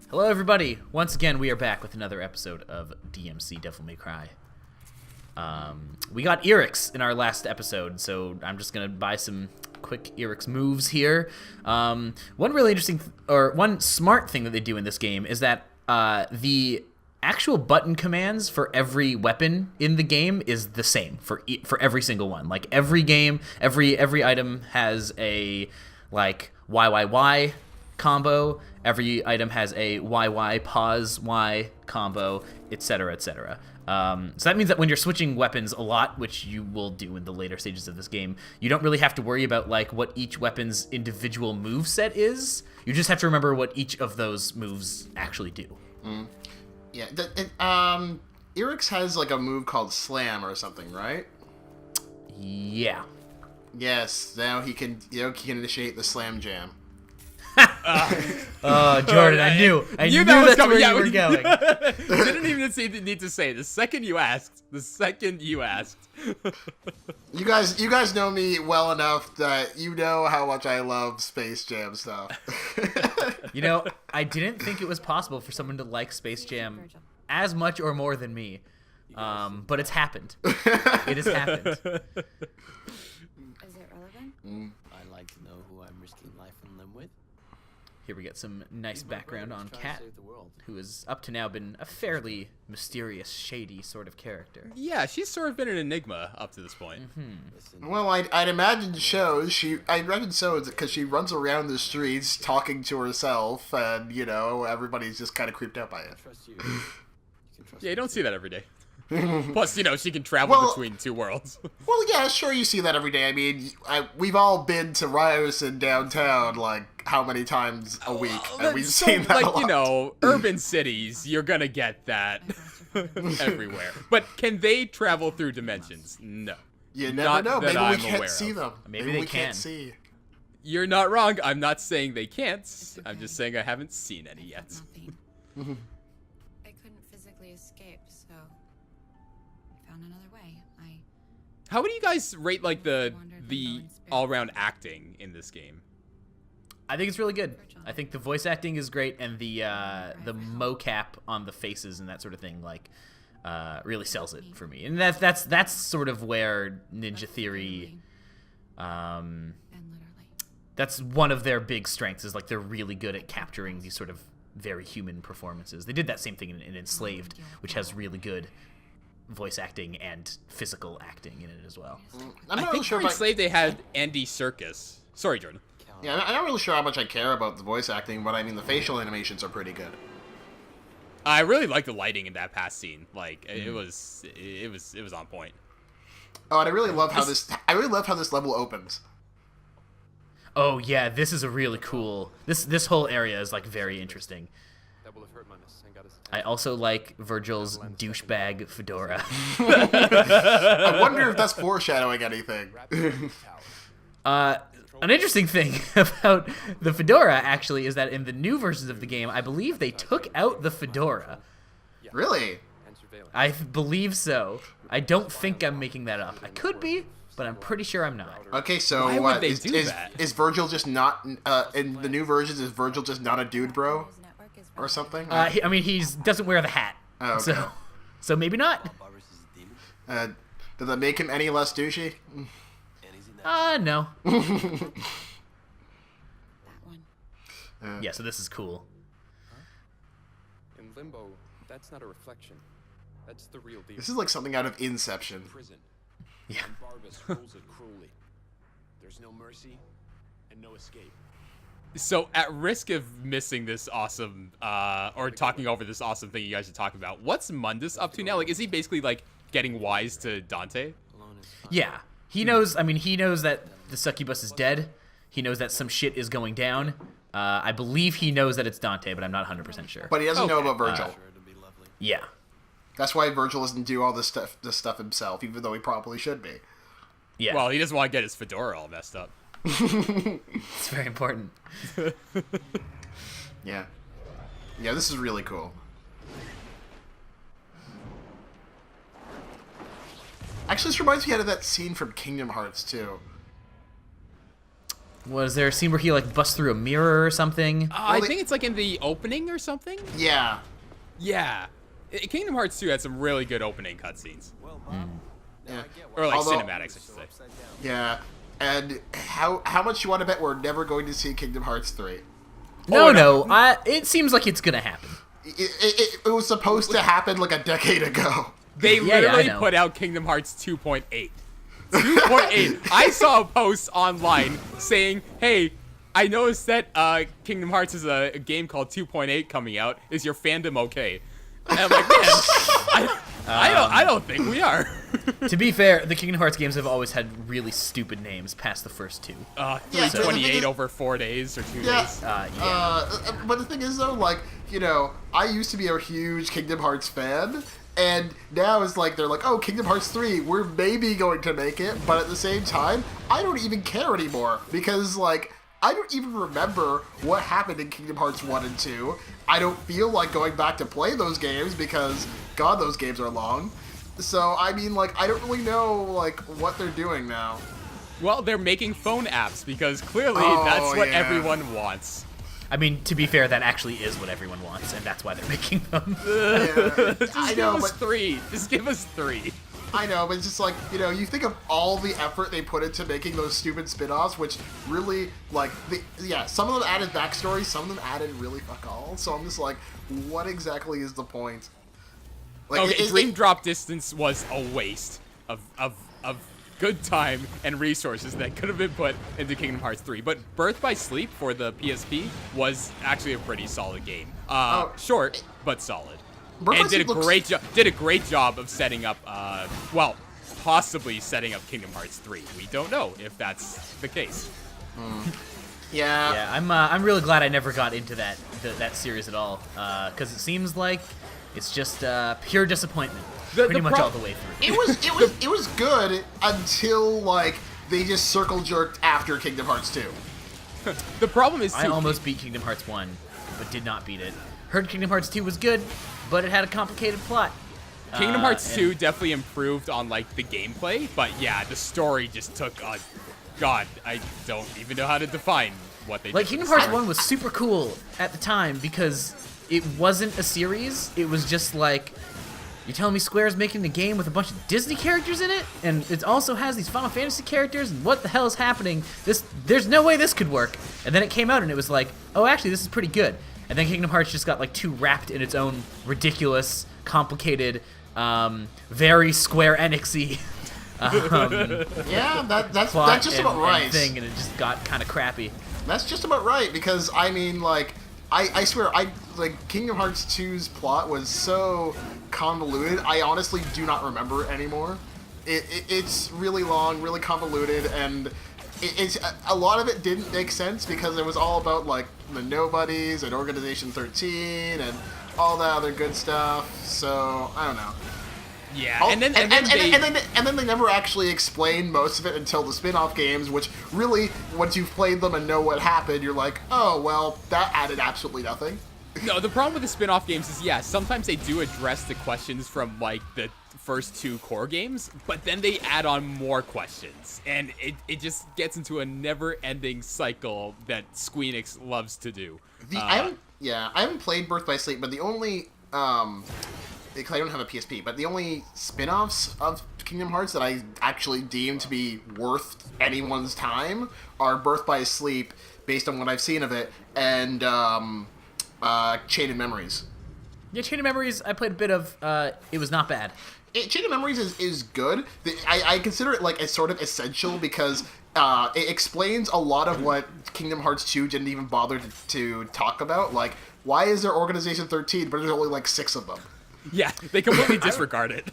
Hello, everybody. Once again, we are back with another episode of DmC Devil May Cry. We got Eric's in our last episode, so I'm just gonna buy some quick Eric's moves here. One really interesting, one smart thing that they do in this game is that the actual button commands for every weapon in the game is the same for every single one. Like every game, every item has a like YYY combo. Every item has a YY pause Y combo, etc., etc. So that means that when you're switching weapons a lot, which you will do in the later stages of this game, you don't really have to worry about like what each weapon's individual move set is. You just have to remember what each of those moves actually do. Mm. Yeah. Eric's has like a move called Slam or something, right? Yeah. Yes. Now he can initiate the Slam Jam. Jordan, I knew that was coming. Where you were going. Didn't even need to say. The second you asked. You guys know me well enough that you know how much I love Space Jam stuff. I didn't think it was possible for someone to like Space Jam as much or more than me. But it's happened. It has happened. Is it relevant? I'd like to know who I'm risking life and limb with. Here we get some nice background on Kat, who has up to now been a fairly mysterious, shady sort of character. Yeah, she's sort of been an enigma up to this point. Mm-hmm. Well, I'd imagine so because she runs around the streets talking to herself, and everybody's just kind of creeped out by it. Yeah, you don't see that every day. Plus, she can travel between two worlds. Well, yeah, sure, you see that every day. I mean, we've all been to Ryerson downtown, like, how many times a week, and we've seen that a lot. Urban cities, you're gonna get that everywhere. But can they travel through dimensions? No. You never know. Maybe we can't see them. Maybe they we can. Can't see. You're not wrong. I'm not saying they can't. I'm just saying I haven't seen any yet. I couldn't physically escape, so I found another way. How would you guys rate like the all-around acting in this game? I think it's really good. I think the voice acting is great, and the mocap on the faces and that sort of thing really sells it for me. And that's sort of where Ninja Theory, that's one of their big strengths, is like they're really good at capturing these sort of very human performances. They did that same thing in Enslaved, which has really good voice acting and physical acting in it as well. I'm not I think sure for Enslaved they had Andy Serkis. Sorry, Jordan. Yeah, I'm not really sure how much I care about the voice acting, but I mean the facial animations are pretty good. I really like the lighting in that past scene. Like it was on point. Oh, and I really love how this level opens. Oh yeah, this is a really cool. This whole area is like very interesting. I also like Virgil's douchebag fedora. I wonder if that's foreshadowing anything. An interesting thing about the fedora, actually, is that in the new versions of the game, I believe they took out the fedora. Really? I believe so. I don't think I'm making that up. I could be, but I'm pretty sure I'm not. Okay, so Why would they do that? Is Virgil just not in the new versions? Is Virgil just not a dude, bro, or something? He doesn't wear the hat, oh, okay. so maybe not. Does that make him any less douchey? No. That one. Yeah, so this is cool. In Limbo, that's not a reflection. That's the real deal. This is like something out of Inception. Prison. Yeah. And Barbas rules it cruelly. There's no mercy and no escape. So at risk of missing this awesome, or talking over this awesome thing you guys are talking about, what's Mundus up to now? Like, is he basically like getting wise to Dante? Yeah. He knows that the succubus is dead. He knows that some shit is going down. I believe he knows that it's Dante, but I'm not 100% sure. But he doesn't know about Virgil. Yeah. That's why Virgil doesn't do all this stuff himself, even though he probably should be. Yeah. Well, he doesn't want to get his fedora all messed up. It's very important. Yeah. Yeah, this is really cool. Actually, this reminds me of that scene from Kingdom Hearts, too. Was there a scene where he like busts through a mirror or something? I think it's like in the opening or something. Yeah. Yeah. Kingdom Hearts 2 had some really good opening cutscenes. Yeah. Or like Although- cinematics, I should say. Yeah. And how much you want to bet we're never going to see Kingdom Hearts 3? No. It seems like it's gonna happen. It was supposed to happen like a decade ago. They Yeah, I literally know. put out Kingdom Hearts 2.8. 2.8. I saw a post online saying, "Hey, I noticed that Kingdom Hearts is a game called 2.8 coming out. Is your fandom okay?" And I'm like, man, I don't think we are. To be fair, the Kingdom Hearts games have always had really stupid names past the first two. Yeah, 328 over 4 days or 2 Yeah. days. But the thing is, though, like, you know, I used to be a huge Kingdom Hearts fan, and now it's like, they're like, oh, Kingdom Hearts 3, we're maybe going to make it, but at the same time, I don't even care anymore, because, like, I don't even remember what happened in Kingdom Hearts 1 and 2. I don't feel like going back to play those games, because, God, those games are long. So, I mean, like, I don't really know, like, what they're doing now. Well, they're making phone apps because clearly Oh, that's what yeah. everyone wants. I mean, to be fair, that actually is what everyone wants, and that's why they're making them. Just I give know, us but 3. Just give us 3. I know, but it's just like, you know, you think of all the effort they put into making those stupid spin-offs, which really, like, some of them added backstory, some of them added really fuck all, so I'm just like, what exactly is the point? Like, Okay, Dream Drop Distance was a waste of good time and resources that could have been put into Kingdom Hearts 3. But Birth by Sleep for the PSP was actually a pretty solid game. Short, but solid. Birth by And did Sleep a great job of setting up, well, possibly setting up Kingdom Hearts 3. We don't know if that's the case. Yeah. Yeah, I'm really glad I never got into that series at all, because it seems like it's just pure disappointment, pretty much all the way through. It was good until, like, they just circle jerked after Kingdom Hearts 2. The problem is, I almost beat Kingdom Hearts 1, but did not beat it. Heard Kingdom Hearts 2 was good, but it had a complicated plot. Kingdom Hearts and- 2 definitely improved on, like, the gameplay, but yeah, the story just took God, I don't even know how to define what they Like, did. Kingdom Hearts 1 was super cool at the time because it wasn't a series. It was just like, you're telling me Square's making a game with a bunch of Disney characters in it? And it also has these Final Fantasy characters? And what the hell is happening? There's no way this could work. And then it came out and it was like, oh, actually, this is pretty good. And then Kingdom Hearts just got, like, too wrapped in its own ridiculous, complicated, very Square Enix-y Yeah, that's plot just and, about right. and thing, and it just got kind of crappy. That's just about right, because, I mean, like, I swear, Kingdom Hearts 2's plot was so convoluted, I honestly do not remember it anymore. It's really long, really convoluted, and it's a lot of it didn't make sense because it was all about, like, the nobodies and Organization 13 and all that other good stuff, so, I don't know. Yeah, Oh, and then they never actually explained most of it until the spin-off games, which really, once you've played them and know what happened, you're like, oh, well, that added absolutely nothing. No, the problem with the spin-off games is, yeah, sometimes they do address the questions from, like, the first 2 core games, but then they add on more questions, and it just gets into a never-ending cycle that Squeenix loves to do. I haven't played Birth by Sleep, but the only, because I don't have a PSP, but the only spin-offs of Kingdom Hearts that I actually deem to be worth anyone's time are Birth by Sleep, based on what I've seen of it, and Chain of Memories. Yeah, Chain of Memories, I played a bit of. It was not bad. Chain of Memories is good. I consider it like a sort of essential because it explains a lot of what Kingdom Hearts 2 didn't even bother to talk about. Like, why is there Organization 13, but there's only like 6 of them? Yeah, they completely disregard it.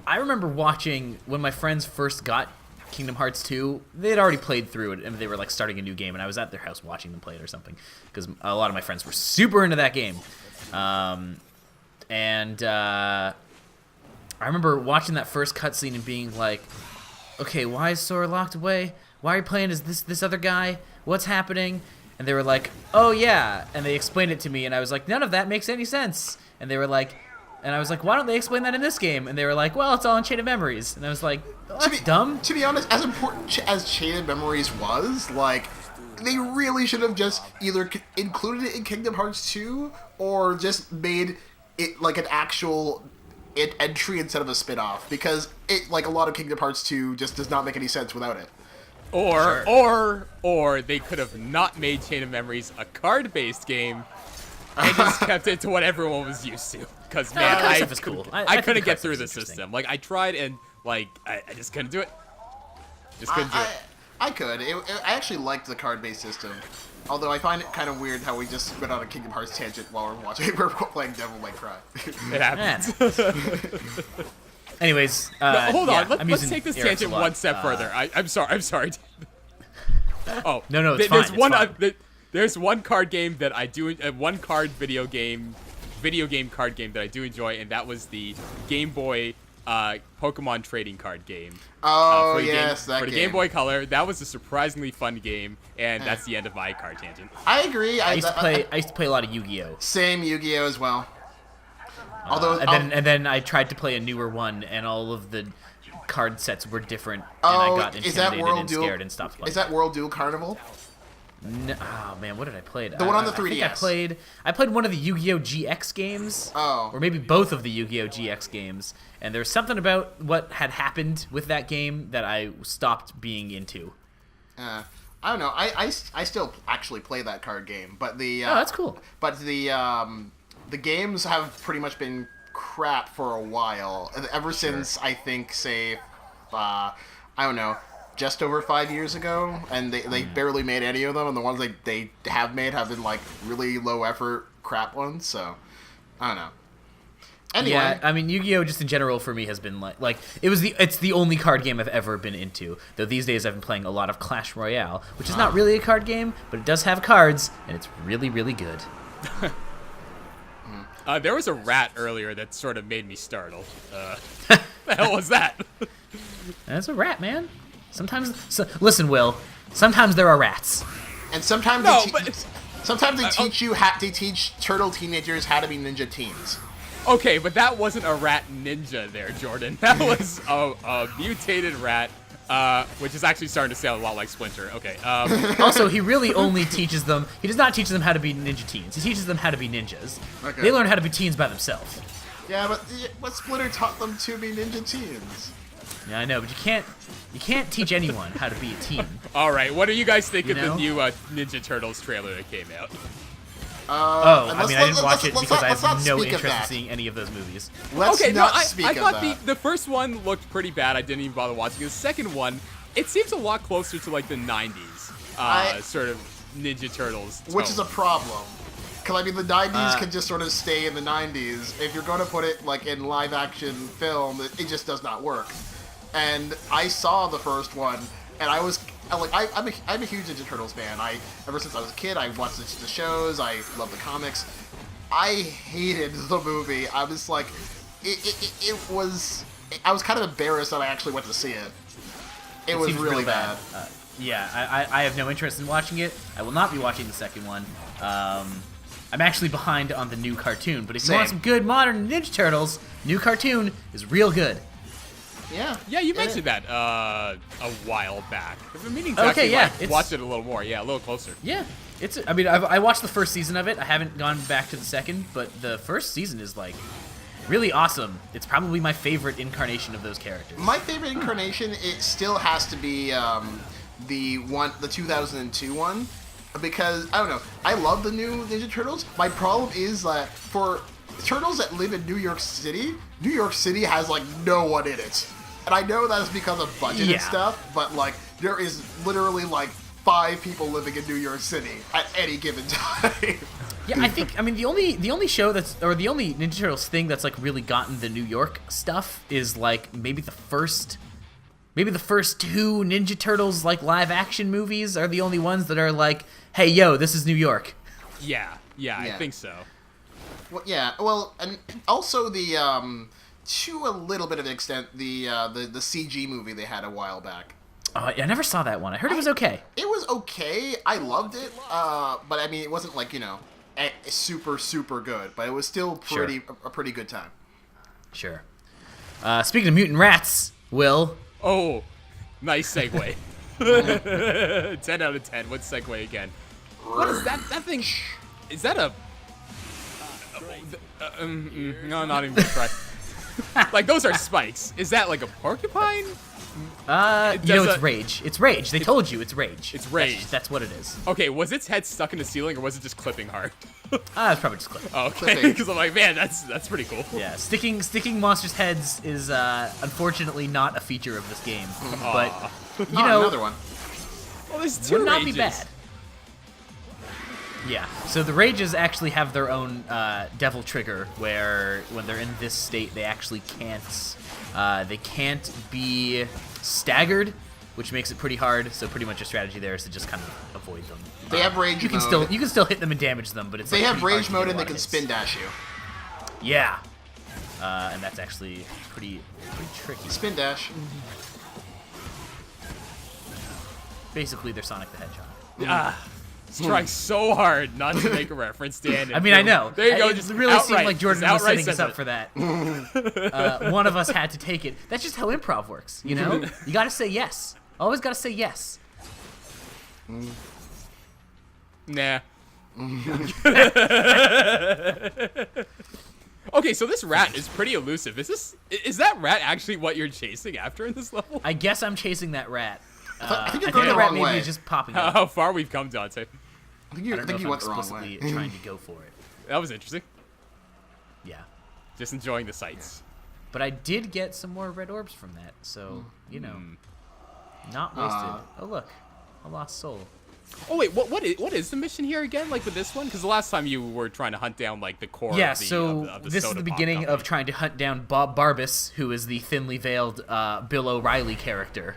I remember watching when my friends first got Kingdom Hearts 2. They had already played through it, and they were like starting a new game, and I was at their house watching them play it or something because a lot of my friends were super into that game. I remember watching that first cutscene and being like, okay, why is Sora locked away? Why are you playing as this other guy? What's happening? And they were like, oh yeah, and they explained it to me, and I was like, none of that makes any sense. And they were like, and I was like, why don't they explain that in this game? And they were like, well, it's all in Chain of Memories. And I was like, oh, that's dumb. To be honest, as important as Chain of Memories was, like, they really should have just either included it in Kingdom Hearts 2 or just made it like an actual entry instead of a spin-off, because it, like a lot of Kingdom Hearts 2, just does not make any sense without it. Or they could have not made Chain of Memories a card-based game and just kept it to what everyone was used to. Because man, that stuff is cool. I couldn't get through the the system. Like I tried and like I just couldn't do it. Just couldn't do it. I could. I actually liked the card-based system. Although I find it kind of weird how we just went on a Kingdom Hearts tangent while we're playing Devil May Cry. It happens. Anyways, hold on. yeah, Let's take this tangent one step further. I'm sorry. Oh no, it's there's fine. There's one card game that I do. One card video game card game that I do enjoy, and that was the Game Boy Pokemon trading card game. Oh yes, that for the Game Boy Color. That was a surprisingly fun game, and that's the end of my card tangent. I agree. I used to play a lot of Yu-Gi-Oh. Same Yu-Gi-Oh as well. Although and then I tried to play a newer one, and all of the card sets were different, and I got intimidated and scared and stopped playing. Is that World Duel Carnival? No, oh man, what did I play? The one on the 3DS. I think I played one of the Yu-Gi-Oh GX games. Oh. Or maybe both of the Yu-Gi-Oh GX games. And there's something about what had happened with that game that I stopped being into. I don't know. I still actually play that card game, but the oh, that's cool. But the games have pretty much been crap for a while. Ever since I think, say, I don't know, just over 5 years ago, and they barely made any of them, and the ones they have made have been like really low effort crap ones. So I don't know. Anyway. Yeah, I mean Yu-Gi-Oh just in general for me has been like it's the only card game I've ever been into. Though these days I've been playing a lot of Clash Royale, which is not really a card game, but it does have cards, and it's really really good. There was a rat earlier that sort of made me startled. The hell was that? That's a rat, man. Listen, Will. Sometimes there are rats. And sometimes they teach turtle teenagers how to be ninja teens. Okay, but that wasn't a rat ninja there, Jordan. That was a mutated rat, which is actually starting to sound a lot like Splinter. Okay. Also, he really only teaches them. He does not teach them how to be ninja teens. He teaches them how to be ninjas. Okay. They learn how to be teens by themselves. Yeah, but Splinter taught them to be ninja teens. Yeah, I know, but you can't teach anyone how to be a teen. All right, what do you guys think of the new Ninja Turtles trailer that came out? I didn't watch it because I have no interest in seeing any of those movies. I thought the first one looked pretty bad. I didn't even bother watching it. The second one, it seems a lot closer to like the 90s sort of Ninja Turtles tone. Which is a problem. Because, I mean, the 90s can just sort of stay in the 90s. If you're going to put it, like, in live-action film, it just does not work. And I saw the first one, and I was... Like I'm a huge Ninja Turtles fan. Ever since I was a kid, I watched the shows. I love the comics. I hated the movie. I was like, I was kind of embarrassed that I actually went to see it. It was really bad. Yeah, I have no interest in watching it. I will not be watching the second one. I'm actually behind on the new cartoon, but if you want some good modern Ninja Turtles, new cartoon is real good. Yeah, you mentioned that a while back. I've been meaning to actually watch it a little more. Yeah, a little closer. Yeah, I watched the first season of it. I haven't gone back to the second, but the first season is like really awesome. It's probably my favorite incarnation of those characters. My favorite incarnation, it still has to be the 2002 one, because I don't know. I love the new Ninja Turtles. My problem is that for turtles that live in New York City has like no one in it. And I know that is because of budget and stuff, but like there is literally like 5 people living in New York City at any given time. Yeah, I mean the only show the only Ninja Turtles thing that's like really gotten the New York stuff is like maybe the first 2 Ninja Turtles like live action movies are the only ones that are like, hey yo, this is New York. Yeah, I think so. Well, and also the to a little bit of an extent, the CG movie they had a while back. I never saw that one. I heard it was okay. It was okay. I loved it, but I mean, it wasn't like super good, but it was still a pretty good time. Sure. Speaking of mutant rats, Will. Oh, nice segue. 10 out of 10. What segue again? What is that? That thing? Is that a? No, not even gonna try. Like those are spikes. Is that like a porcupine? It's rage. It's rage. They told you it's rage. It's rage. That's what it is. Okay, was its head stuck in the ceiling or was it just clipping hard? It's probably just clipping. Oh, okay, because I'm like, man, that's pretty cool. Yeah, sticking monsters' heads is unfortunately not a feature of this game, but you know, another one. Well, there's two would not be rages. bad. Yeah, so the rages actually have their own devil trigger, where when they're in this state, they actually can't be staggered, which makes it pretty hard. So pretty much your strategy there is to just kind of avoid them. They have rage You can mode. still hit them and damage them, but it's They like, have pretty hard rage to mode get a and they lot can of spin hits. dash you. Yeah, and that's actually pretty tricky. Spin dash. Basically, they're Sonic the Hedgehog. It's trying so hard not to make a reference, Dan. I mean, I know. There you go. It Just really seemed outright- like Jordan just was outright setting us says up it. for that. One of us had to take it. That's just how improv works, you know? You gotta say yes. Always gotta say yes. Nah. Okay, so this rat is pretty elusive. Is that rat actually what you're chasing after in this level? I guess I'm chasing that rat. I think you're I going think the the rat wrong maybe way. is just popping up. How far we've come, Dante. I think I you, don't know if you I'm went the wrong explicitly way. trying to go for it. That was interesting. Yeah. Just enjoying the sights. But I did get some more red orbs from that, so, you know, not wasted. Oh, look. A lost soul. Oh wait, what is the mission here again? Like with this one? Because the last time you were trying to hunt down like the core. Yeah, of the, so of the this is soda the pop beginning company. of trying to hunt down Bob Barbas, who is the thinly veiled Bill O'Reilly character.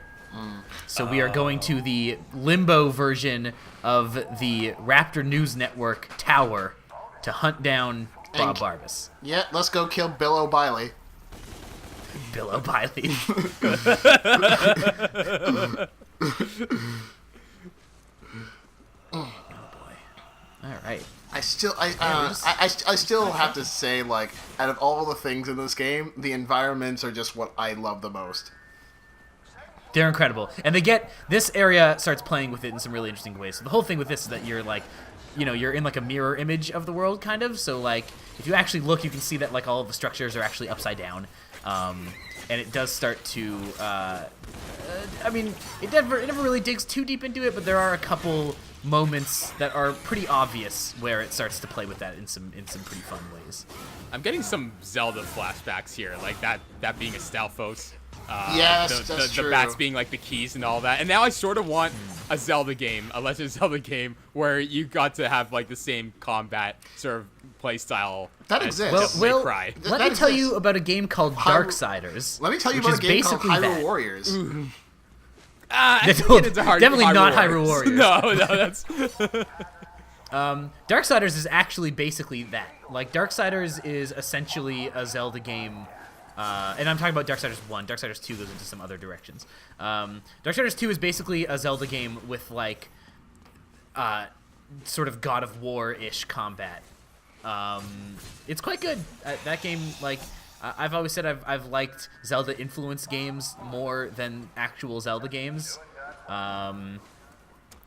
So we are going to the limbo version of the Raptor News Network tower to hunt down Bob Barbas. Yeah, let's go kill Bill O'Reilly. Bill O'Reilly. Oh boy. All right. I still have to say, like, out of all the things in this game, the environments are just what I love the most. They're incredible. And they get, this area starts playing with it in some really interesting ways. So the whole thing with this is that you're like, you know, you're in like a mirror image of the world, kind of. So like, if you actually look, you can see that like all of the structures are actually upside down. And it does start to, I mean, it never really digs too deep into it, but there are a couple moments that are pretty obvious where it starts to play with that in some pretty fun ways. I'm getting some Zelda flashbacks here, like that being a Stalfos. Yes, the that's true. bats being like the keys and all that. And now I sort of want a Zelda game, a Legend of Zelda game, where you got to have like the same combat sort of play style. That as exists. Devil May Well, Cry. let that me tell exists. you about a game called Darksiders. Let me tell you which about is a game called basically Hyrule that. Warriors. I That's can get into definitely not Hyrule Warriors. No, that's Darksiders is actually basically that. Like, Darksiders is essentially a Zelda game, and I'm talking about Darksiders 1. Darksiders 2 goes into some other directions. Darksiders 2 is basically a Zelda game with, like, sort of God of War-ish combat. It's quite good. That game, like, I've always said I've liked Zelda-influenced games more than actual Zelda games.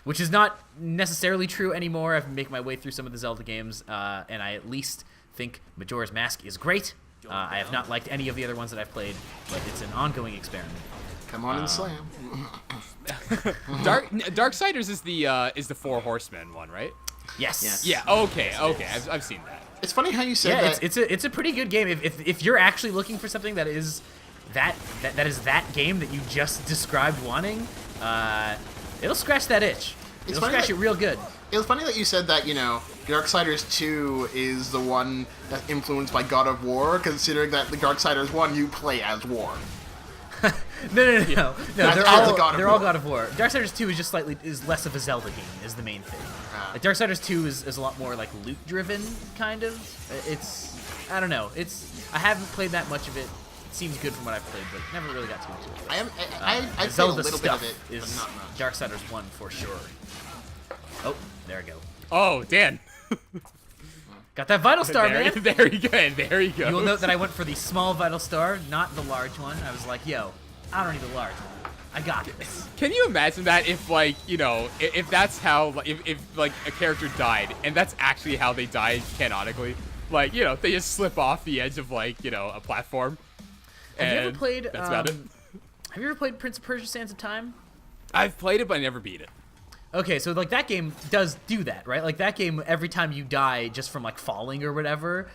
Which is not necessarily true anymore. I've made my way through some of the Zelda games, and I at least think Majora's Mask is great. I have not liked any of the other ones that I've played, but it's an ongoing experiment. Come on and slam. Darksiders is the Four Horsemen one, right? Yes. Yes. Yeah. Okay. I've seen that. It's funny how you said Yeah, that. it's a pretty good game. If you're actually looking for something that is that game that you just described wanting, it'll scratch that itch. It'll funny scratch that- it real good. It was funny that you said that, you know, Darksiders 2 is the one that's influenced by God of War, considering that the Darksiders 1 you play as War. No. That's They're as all a God of they're all War. God of War. Darksiders 2 is just is less of a Zelda game. Is the main thing. Like Darksiders 2 is a lot more like loot driven, kind of. It's I don't know. I haven't played that much of it. It seems good from what I've played, but never really got too into it. I The played a Zelda little bit stuff of it, is but not much. Darksiders 1 for sure. Oh, there we go. Oh, Dan. Got that Vital Star, Very, man. very good. There you go. You will note that I went for the small Vital Star, not the large one. I was like, yo, I don't need the large one. I got this. Can you imagine that if, like, you know, if that's how, if like, a character died, and that's actually how they died canonically? Like, you know, they just slip off the edge of, like, you know, a platform. Have you ever played, that's about it. Have you ever played Prince of Persia: Sands of Time? I've played it, but I never beat it. Okay, so, like, that game does do that, right? Like, that game, every time you die just from, like, falling or whatever,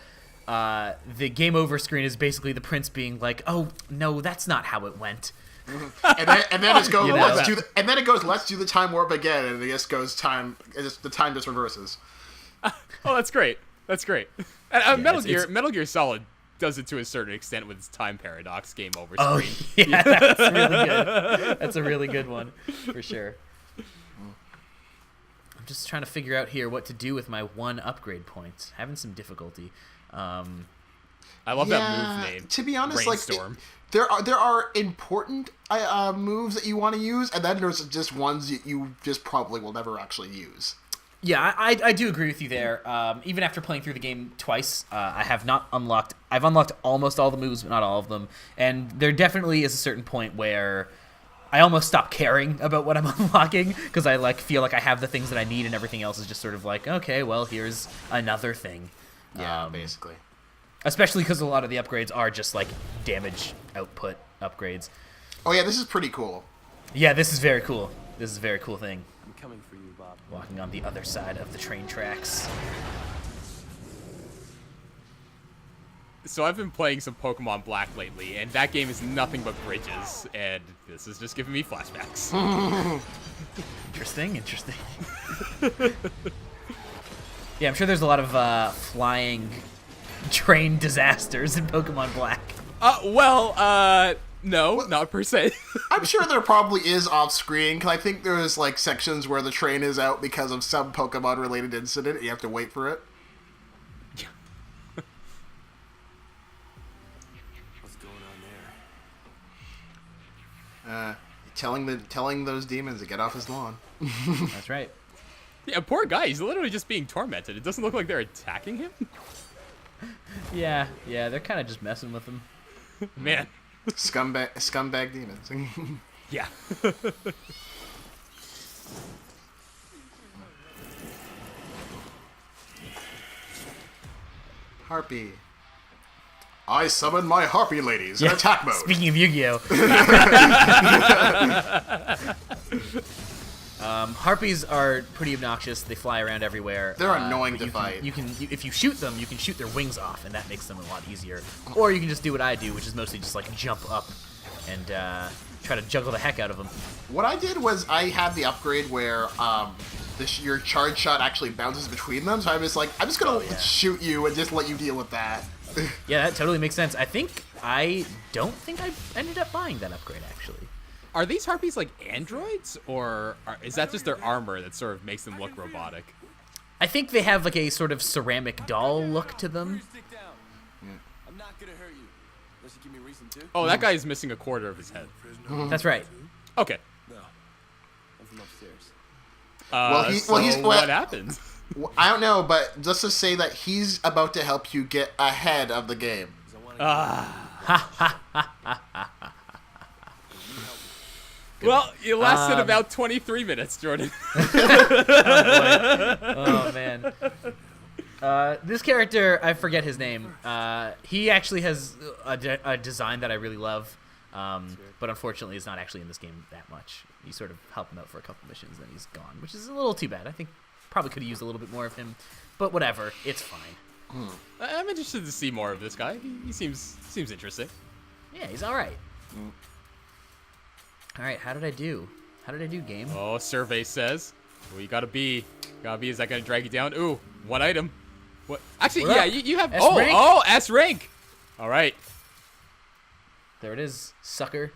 the game over screen is basically the prince being like, oh, no, that's not how it went. and then it goes, You know? let's do the time warp again, and it just goes the time just reverses. Oh, that's great. That's great. And it's- Metal Gear Solid does it to a certain extent with its time paradox game over Oh, screen. yeah, that's really good. That's a really good one, for sure. I'm just trying to figure out here what to do with my 1 upgrade point. Having some difficulty. I love that move name. To be honest, Rainstorm. there are important moves that you want to use, and then there's just ones you just probably will never actually use. Yeah, I do agree with you there. Even after playing through the game twice, I've unlocked almost all the moves, but not all of them. And there definitely is a certain point where I almost stop caring about what I'm unlocking, because I feel like I have the things that I need, and everything else is just sort of like, okay, well, here's another thing. Yeah, basically. Especially because a lot of the upgrades are just like damage output upgrades. Oh yeah, this is pretty cool. Yeah, this is very cool. This is a very cool thing. I'm coming for you, Bob. Walking on the other side of the train tracks. So I've been playing some Pokemon Black lately, and that game is nothing but bridges, and this is just giving me flashbacks. Interesting. Yeah, I'm sure there's a lot of flying train disasters in Pokemon Black. No, not per se. I'm sure there probably is off-screen, because I think there's like sections where the train is out because of some Pokemon-related incident, and you have to wait for it. What's going on there? Telling those demons to get off his lawn. That's right. Yeah, poor guy. He's literally just being tormented. It doesn't look like they're attacking him. Yeah, they're kind of just messing with him. Man. Scumbag demons. Yeah. Harpy. I summon my Harpy ladies in attack mode. Speaking of Yu-Gi-Oh! Harpies are pretty obnoxious. They fly around everywhere. They're annoying but to fight. If you shoot them, you can shoot their wings off, and that makes them a lot easier. Or you can just do what I do, which is mostly just like jump up and try to juggle the heck out of them. What I did was I had the upgrade where your charge shot actually bounces between them, so I'm just gonna shoot you and just let you deal with that. Yeah, that totally makes sense. I don't think I ended up buying that upgrade, actually. Are these Harpies like androids, or is that just their armor that sort of makes them look robotic? I think they have like a sort of ceramic doll look to them. I'm not gonna hurt you. Unless you give me a reason to. Oh, that guy is missing a quarter of his head. That's right. Okay. No. I'm from upstairs. What happened? I don't know, but just to say that he's about to help you get ahead of the game. Well, you lasted about 23 minutes, Jordan. Oh man. This character, I forget his name. He actually has a design that I really love, but unfortunately is not actually in this game that much. You sort of help him out for a couple missions, then he's gone, which is a little too bad. I think probably could have used a little bit more of him, but whatever, it's fine. I'm interested to see more of this guy. He seems interesting. Yeah, he's all right. All right, how did I do? How did I do, game? Oh, survey says. Well, you gotta be. Is that gonna drag you down? Ooh, one item. What? Actually, What yeah, up? you have. S rank? S rank. All right. There it is, sucker.